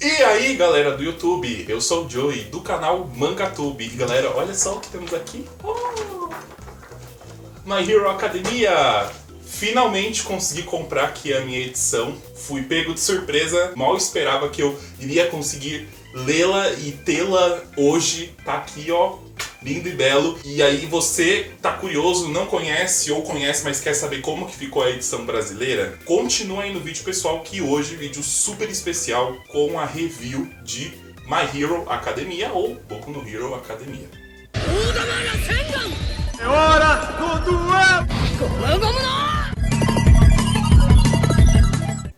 E aí, galera do YouTube, eu sou o Joey, do canal Mangatube. E galera, olha só o que temos aqui. My Hero Academia! Finalmente consegui comprar aqui a minha edição. Fui pego de surpresa, mal esperava que eu iria conseguir lê-la e tê-la hoje. Tá aqui, ó, lindo e belo. E aí você tá curioso, não conhece ou conhece, mas quer saber como que ficou a edição brasileira? Continua aí no vídeo, pessoal, que hoje vídeo super especial com a review de My Hero Academia ou Boku no Hero Academia. É hora do duelo!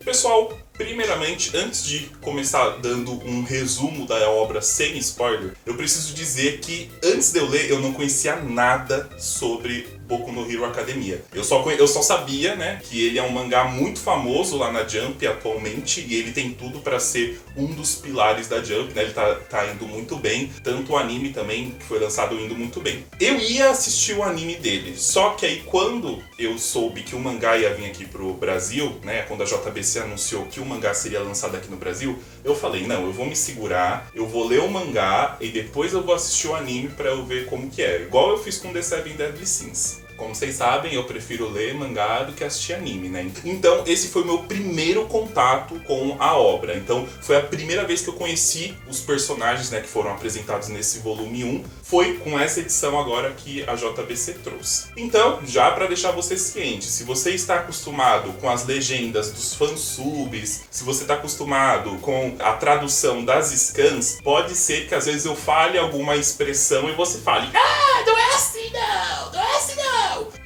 Pessoal, primeiramente, antes de começar dando um resumo da obra sem spoiler, eu preciso dizer que antes de eu ler, eu não conhecia nada sobre Boku no Hero Academia. Eu só sabia, né, que ele é um mangá muito famoso lá na Jump atualmente e ele tem tudo pra ser um dos pilares da Jump, né? Ele tá indo muito bem, tanto o anime também, que foi lançado, indo muito bem. Eu ia assistir o anime dele, só que aí quando eu soube que o mangá ia vir aqui pro Brasil, né, quando a JBC anunciou que o mangá seria lançado aqui no Brasil, eu falei, não, eu vou me segurar, eu vou ler o mangá e depois eu vou assistir o anime pra eu ver como que é. Igual eu fiz com The Seven Deadly Sins. Como vocês sabem, eu prefiro ler mangá do que assistir anime, né? Então, esse foi o meu primeiro contato com a obra. Então, foi a primeira vez que eu conheci os personagens, né, que foram apresentados nesse volume 1. Foi com essa edição agora que a JBC trouxe. Então, já para deixar você ciente, se você está acostumado com as legendas dos fansubs, se você está acostumado com a tradução das scans, pode ser que às vezes eu fale alguma expressão e você fale: "Ah, não é assim não, não é assim não!"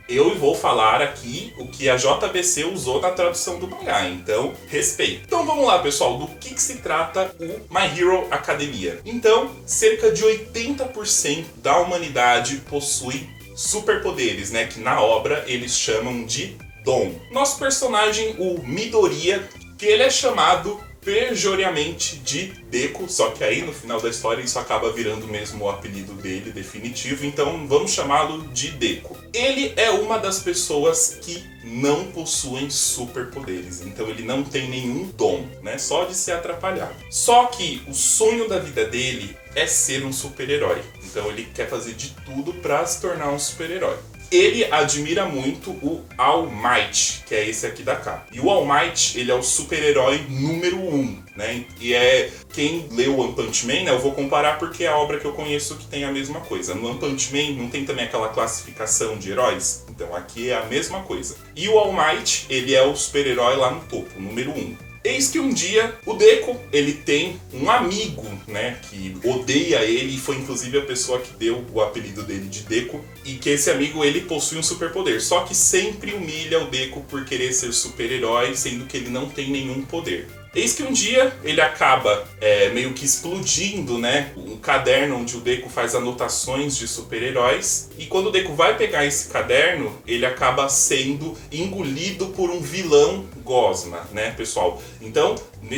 Eu vou falar aqui o que a JBC usou na tradução do mangá, então respeito. Então vamos lá, pessoal, do que se trata o My Hero Academia. Então, cerca de 80% da humanidade possui superpoderes, né, que na obra eles chamam de dom. Nosso personagem, o Midoriya, que ele é chamado pejoriamente de Deku, só que aí no final da história isso acaba virando mesmo o apelido dele definitivo, então vamos chamá-lo de Deku. Ele é uma das pessoas que não possuem superpoderes, então ele não tem nenhum dom, né? Só de se atrapalhar. Só que o sonho da vida dele é ser um super-herói, então ele quer fazer de tudo para se tornar um super-herói. Ele admira muito o All Might, que é esse aqui da capa. E o All Might, ele é o super-herói número 1, né? E é quem leu One Punch Man, né? Eu vou comparar porque é a obra que eu conheço que tem a mesma coisa. No One Punch Man não tem também aquela classificação de heróis? Então aqui é a mesma coisa. E o All Might, ele é o super-herói lá no topo, número 1. Eis que um dia o Deku, ele tem um amigo, né, que odeia ele e foi inclusive a pessoa que deu o apelido dele de Deku, e que esse amigo, ele possui um superpoder, só que sempre humilha o Deku por querer ser super-herói, sendo que ele não tem nenhum poder. Eis que um dia ele acaba meio que explodindo, né, um caderno onde o Deku faz anotações de super-heróis. E quando o Deku vai pegar esse caderno, ele acaba sendo engolido por um vilão gosma, né, pessoal? Então, no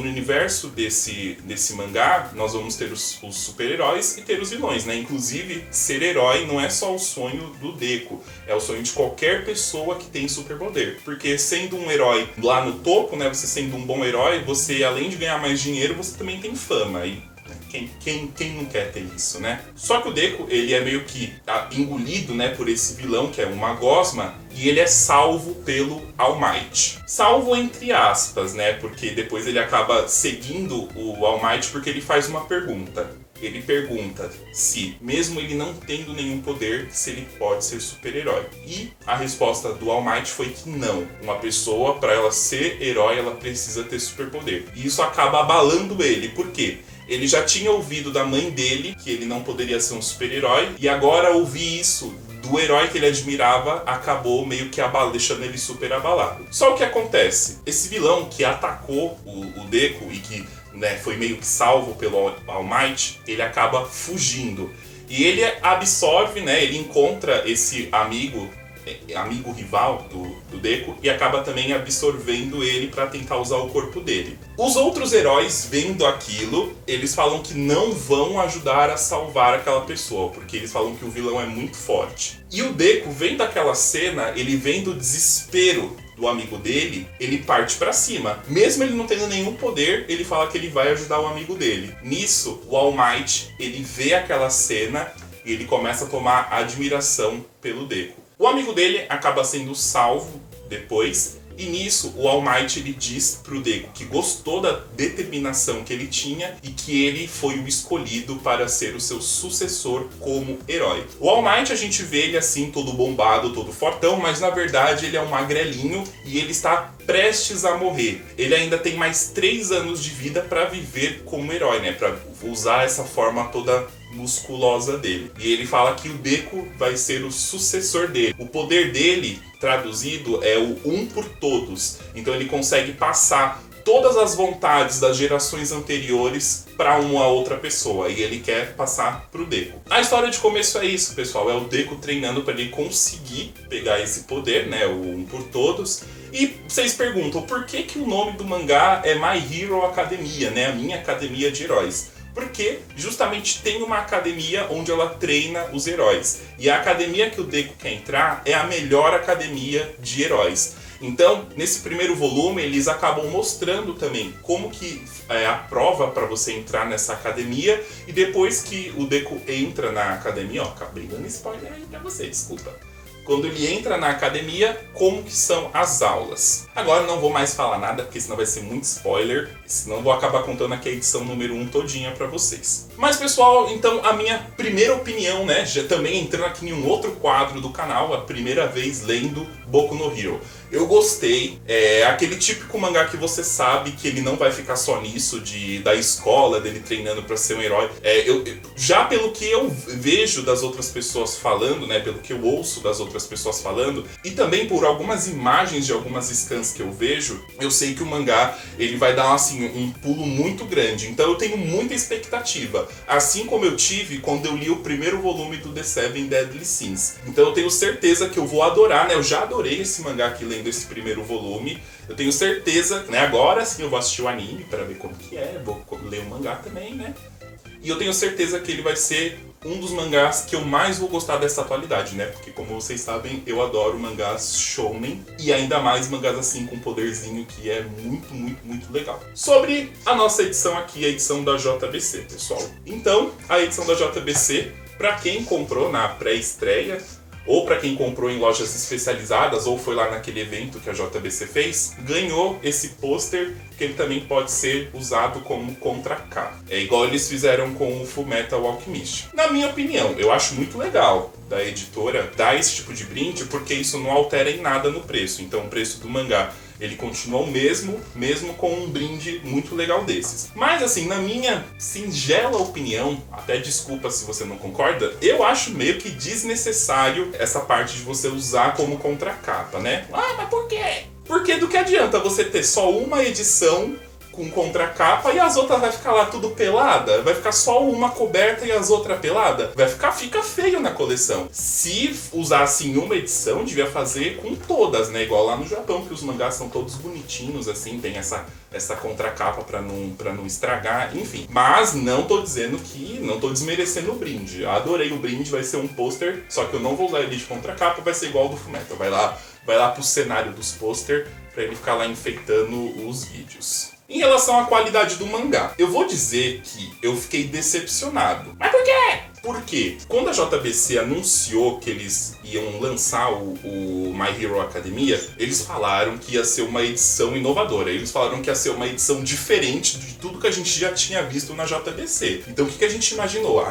universo desse mangá, nós vamos ter os super-heróis e ter os vilões, né? Inclusive, ser herói não é só o sonho do Deku, é o sonho de qualquer pessoa que tem superpoder. Porque sendo um herói lá no topo, né, você sendo um bom herói, você, além de ganhar mais dinheiro, você também tem fama. E quem não quer ter isso, né? Só que o Deku, ele é meio que engolido, né, por esse vilão, que é uma gosma, e ele é salvo pelo All Might. Salvo entre aspas, né, porque depois ele acaba seguindo o All Might porque ele faz uma pergunta. Ele pergunta se, mesmo ele não tendo nenhum poder, se ele pode ser super-herói. E a resposta do All Might foi que não. Uma pessoa, para ela ser herói, ela precisa ter superpoder. E isso acaba abalando ele. Por quê? Ele já tinha ouvido da mãe dele que ele não poderia ser um super-herói, e agora ouvir isso do herói que ele admirava acabou meio que deixando ele super abalado. Só o que acontece? Esse vilão que atacou o Deku e que, né, foi meio que salvo pelo All Might, ele acaba fugindo. E ele absorve, né, ele encontra esse amigo rival do Deku e acaba também absorvendo ele para tentar usar o corpo dele. Os outros heróis, vendo aquilo, eles falam que não vão ajudar a salvar aquela pessoa, porque eles falam que o vilão é muito forte. E o Deku, vendo aquela cena, ele vendo o desespero do amigo dele, ele parte pra cima. Mesmo ele não tendo nenhum poder, ele fala que ele vai ajudar o amigo dele. Nisso, o All Might, ele vê aquela cena e ele começa a tomar admiração pelo Deku. O amigo dele acaba sendo salvo depois, e nisso o All Might ele diz pro Deku que gostou da determinação que ele tinha e que ele foi o escolhido para ser o seu sucessor como herói. O All Might a gente vê ele assim todo bombado, todo fortão, mas na verdade ele é um magrelinho e ele está prestes a morrer. Ele ainda tem mais 3 anos de vida para viver como herói, né? Para usar essa forma toda musculosa dele. E ele fala que o Deku vai ser o sucessor dele. O poder dele, traduzido, é o um por todos. Então ele consegue passar todas as vontades das gerações anteriores para uma outra pessoa, e ele quer passar pro Deku. A história de começo é isso, pessoal, é o Deku treinando para ele conseguir pegar esse poder, né, o um por todos. E vocês perguntam, por que que o nome do mangá é My Hero Academia, né, a minha academia de heróis? Porque justamente tem uma academia onde ela treina os heróis. E a academia que o Deku quer entrar é a melhor academia de heróis. Então, nesse primeiro volume, eles acabam mostrando também como que é a prova para você entrar nessa academia. E depois que o Deku entra na academia, ó, acabei dando spoiler aí pra você, desculpa. Quando ele entra na academia, como que são as aulas. Agora não vou mais falar nada, porque senão vai ser muito spoiler, senão vou acabar contando aqui a edição número 1 todinha pra vocês. Mas pessoal, então a minha primeira opinião, né, já também entrando aqui em um outro quadro do canal, a primeira vez lendo Boku no Hero. Eu gostei, é aquele típico mangá que você sabe que ele não vai ficar só nisso, da escola, dele treinando pra ser um herói. Já pelo que eu vejo das outras pessoas falando, né, pelo que eu ouço das outras pessoas falando, e também por algumas imagens de algumas scans que eu vejo, eu sei que o mangá ele vai dar assim, um pulo muito grande. Então eu tenho muita expectativa, assim como eu tive quando eu li o primeiro volume do The Seven Deadly Sins. Então eu tenho certeza que eu vou adorar, né, eu já adorei esse mangá aqui lendo esse primeiro volume. Eu tenho certeza, né, agora sim eu vou assistir o anime para ver como que é, vou ler o mangá também, né? E eu tenho certeza que ele vai ser um dos mangás que eu mais vou gostar dessa atualidade, né? Porque como vocês sabem, eu adoro mangás shounen e ainda mais mangás assim com poderzinho, que é muito, muito, muito legal. Sobre a nossa edição aqui, a edição da JBC, pessoal. Então, a edição da JBC, para quem comprou na pré-estreia, ou para quem comprou em lojas especializadas, ou foi lá naquele evento que a JBC fez, ganhou esse pôster, que ele também pode ser usado como contracapa. É igual eles fizeram com o Fullmetal Alchemist. Na minha opinião, eu acho muito legal da editora dar esse tipo de brinde, porque isso não altera em nada no preço. Então o preço do mangá ele continua o mesmo com um brinde muito legal desses. Mas assim, na minha singela opinião, até desculpa se você não concorda, eu acho meio que desnecessário essa parte de você usar como contracapa, né? Ah, mas por quê? Porque do que adianta você ter só uma edição com contracapa e as outras vai ficar lá tudo pelada? Vai ficar só uma coberta e as outras pelada? Fica feio na coleção. Se usassem uma edição, devia fazer com todas, né? Igual lá no Japão, que os mangás são todos bonitinhos, assim, tem essa contracapa pra não estragar, enfim. Mas não tô dizendo que... não tô desmerecendo o brinde. Eu adorei o brinde, vai ser um pôster, só que eu não vou usar ele de contracapa, vai ser igual ao do Fullmetal. Vai lá pro cenário dos pôster pra ele ficar lá enfeitando os vídeos. Em relação à qualidade do mangá, eu vou dizer que eu fiquei decepcionado. Mas por quê? Porque quando a JBC anunciou que eles iam lançar o My Hero Academia, eles falaram que ia ser uma edição inovadora. Eles falaram que ia ser uma edição diferente de tudo que a gente já tinha visto na JBC. Então o que a gente imaginou?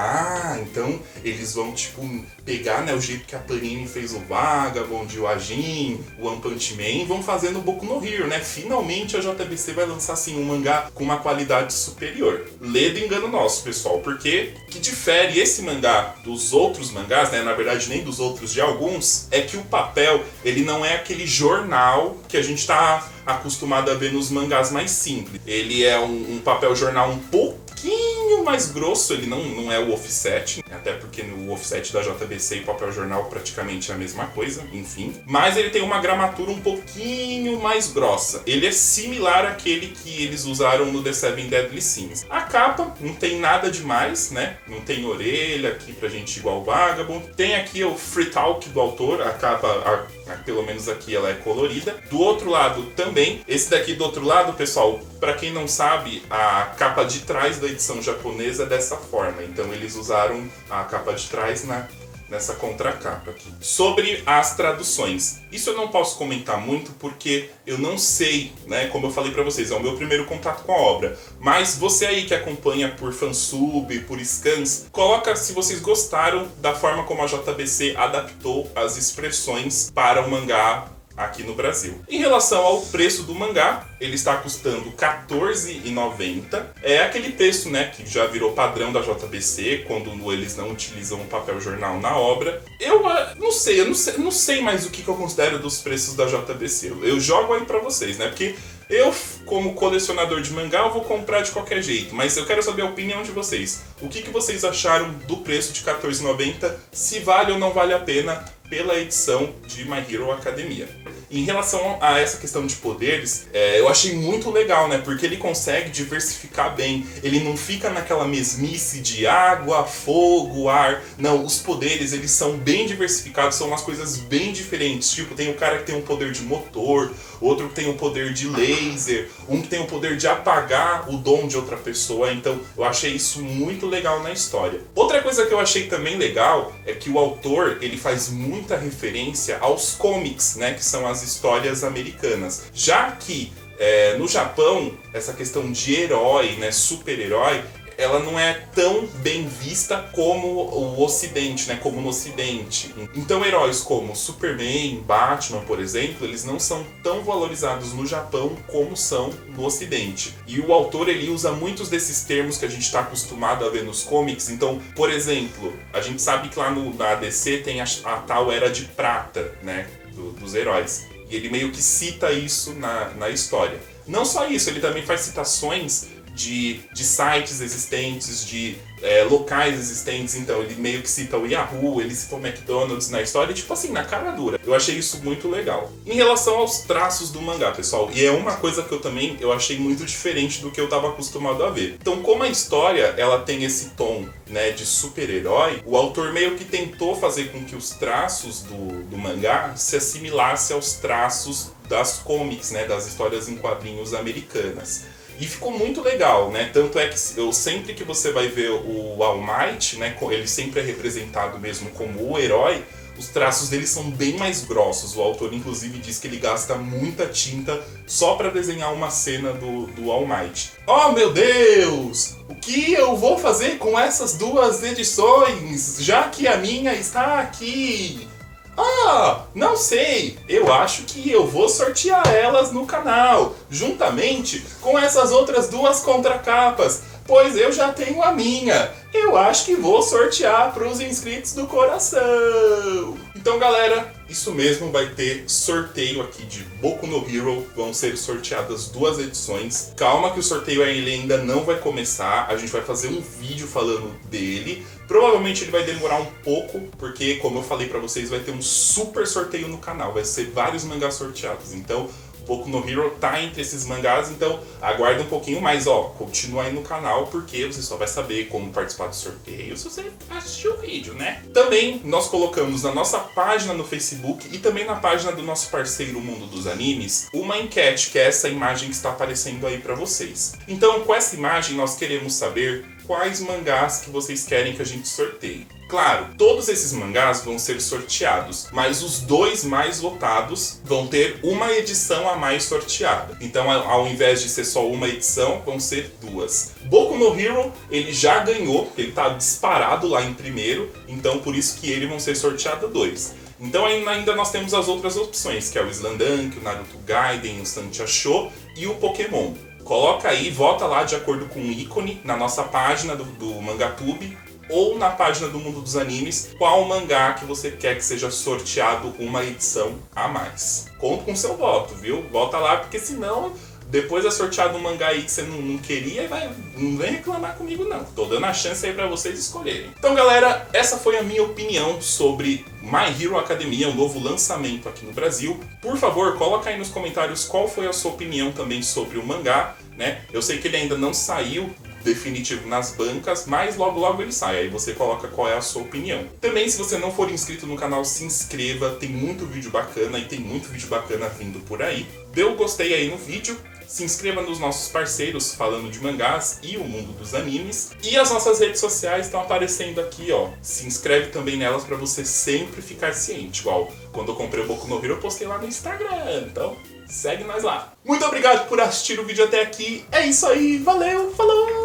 Então eles vão tipo pegar, né, o jeito que a Panini fez o Vagabond, o Ajin, o One Punch Man, vão fazendo o Boku no Hero, né? Finalmente a JBC vai lançar assim um mangá com uma qualidade superior. Lê do engano nosso, pessoal, porque o que difere esse mangá dos outros mangás, né, na verdade nem dos outros, de alguns, é que o papel, ele não é aquele jornal que a gente tá acostumado a ver nos mangás mais simples. Ele é um papel jornal um pouquinho mais grosso, ele não é o offset, até porque no offset da JBC e papel jornal praticamente é a mesma coisa, enfim. Mas ele tem uma gramatura um pouquinho mais grossa. Ele é similar àquele que eles usaram no The Seven Deadly Sins. A capa não tem nada demais, né? Não tem orelha aqui pra gente igual o Vagabond. Tem aqui o Free Talk do autor, a Pelo menos aqui ela é colorida. Do outro lado também. Esse daqui do outro lado, pessoal, para quem não sabe, a capa de trás da edição japonesa é dessa forma. Então eles usaram a capa de trás nessa contracapa aqui. Sobre as traduções. Isso eu não posso comentar muito porque eu não sei, né? Como eu falei pra vocês, é o meu primeiro contato com a obra. Mas você aí que acompanha por fansub, por scans, coloca se vocês gostaram da forma como a JBC adaptou as expressões para o mangá aqui no Brasil. Em relação ao preço do mangá, ele está custando R$14,90. É aquele preço, né, que já virou padrão da JBC, quando eles não utilizam o papel jornal na obra. Eu não sei mais o que eu considero dos preços da JBC. Eu jogo aí pra vocês, né, porque eu, como colecionador de mangá, eu vou comprar de qualquer jeito, mas eu quero saber a opinião de vocês. O que vocês acharam do preço de R$14,90? Se vale ou não vale a pena pela edição de My Hero Academia. Em relação a essa questão de poderes, eu achei muito legal, né? Porque ele consegue diversificar bem. Ele não fica naquela mesmice de água, fogo, ar. Não, os poderes, eles são bem diversificados, são umas coisas bem diferentes. Tipo, tem o cara que tem um poder de motor, outro que tem o poder de laser, um que tem o poder de apagar o dom de outra pessoa. Então, eu achei isso muito legal na história. Outra coisa que eu achei também legal é que o autor, ele faz muita referência aos comics, né? Que são as histórias americanas. Já que no Japão, essa questão de herói, né, super-herói, ela não é tão bem vista como o Ocidente, né, como no Ocidente. Então heróis como Superman, Batman, por exemplo, eles não são tão valorizados no Japão como são no Ocidente. E o autor, ele usa muitos desses termos que a gente está acostumado a ver nos comics. Então, por exemplo, a gente sabe que lá na DC tem a tal Era de Prata, né, dos heróis. E ele meio que cita isso na história. Não só isso, ele também faz citações de sites existentes, de locais existentes. Então ele meio que cita o Yahoo, ele cita o McDonald's na história, tipo assim, na cara dura. Eu achei isso muito legal. Em relação aos traços do mangá, pessoal, e é uma coisa que eu achei muito diferente do que eu estava acostumado a ver. Então, como a história ela tem esse tom, né, de super-herói, o autor meio que tentou fazer com que os traços do mangá se assimilassem aos traços das comics, né, das histórias em quadrinhos americanas. E ficou muito legal, né? Tanto é que sempre que você vai ver o All Might, né, ele sempre é representado mesmo como o herói, os traços dele são bem mais grossos. O autor, inclusive, diz que ele gasta muita tinta só para desenhar uma cena do All Might. Oh, meu Deus! O que eu vou fazer com essas duas edições, já que a minha está aqui? Ah, não sei, eu acho que eu vou sortear elas no canal, juntamente com essas outras duas contracapas, pois eu já tenho a minha. Eu acho que vou sortear para os inscritos do coração. Então, galera, isso mesmo, vai ter sorteio aqui de Boku no Hero. Vão ser sorteadas 2 edições. Calma que o sorteio ele ainda não vai começar. A gente vai fazer um vídeo falando dele. Provavelmente ele vai demorar um pouco, porque, como eu falei pra vocês, vai ter um super sorteio no canal. Vai ser vários mangás sorteados. Então, Boku no Hero tá entre esses mangás, então aguarda um pouquinho mais, continua aí no canal, porque você só vai saber como participar do sorteio se você assistir o vídeo, né? Também nós colocamos na nossa página no Facebook e também na página do nosso parceiro Mundo dos Animes, uma enquete, que é essa imagem que está aparecendo aí pra vocês. Então, com essa imagem, nós queremos saber quais mangás que vocês querem que a gente sorteie. Claro, todos esses mangás vão ser sorteados, mas os 2 mais votados vão ter uma edição a mais sorteada. Então, ao invés de ser só uma edição, vão ser 2. Boku no Hero, ele já ganhou, porque ele está disparado lá em primeiro, então por isso que ele vão ser sorteados 2. Então ainda nós temos as outras opções, que é o Slandunk, o Naruto Gaiden, o Sancha Show e o Pokémon. Coloca aí, vota lá de acordo com o ícone na nossa página do Mangatube ou na página do Mundo dos Animes, qual mangá que você quer que seja sorteado uma edição a mais. Conta com seu voto, viu? Vota lá, porque senão depois é sorteado um mangá aí que você não queria e não vem reclamar comigo não. Tô dando a chance aí pra vocês escolherem. Então, galera, essa foi a minha opinião sobre My Hero Academia, o novo lançamento aqui no Brasil. Por favor, coloca aí nos comentários qual foi a sua opinião também sobre o mangá, né? Eu sei que ele ainda não saiu definitivo nas bancas, mas logo logo ele sai, aí você coloca qual é a sua opinião. Também, se você não for inscrito no canal, se inscreva, tem muito vídeo bacana e tem muito vídeo bacana vindo por aí. Dê um gostei aí no vídeo, se inscreva nos nossos parceiros falando de mangás e o mundo dos animes. E as nossas redes sociais estão aparecendo aqui, ó. Se inscreve também nelas pra você sempre ficar ciente. Igual, quando eu comprei o Boku no Hero, eu postei lá no Instagram, então segue nós lá. Muito obrigado por assistir o vídeo até aqui. É isso aí, valeu, falou!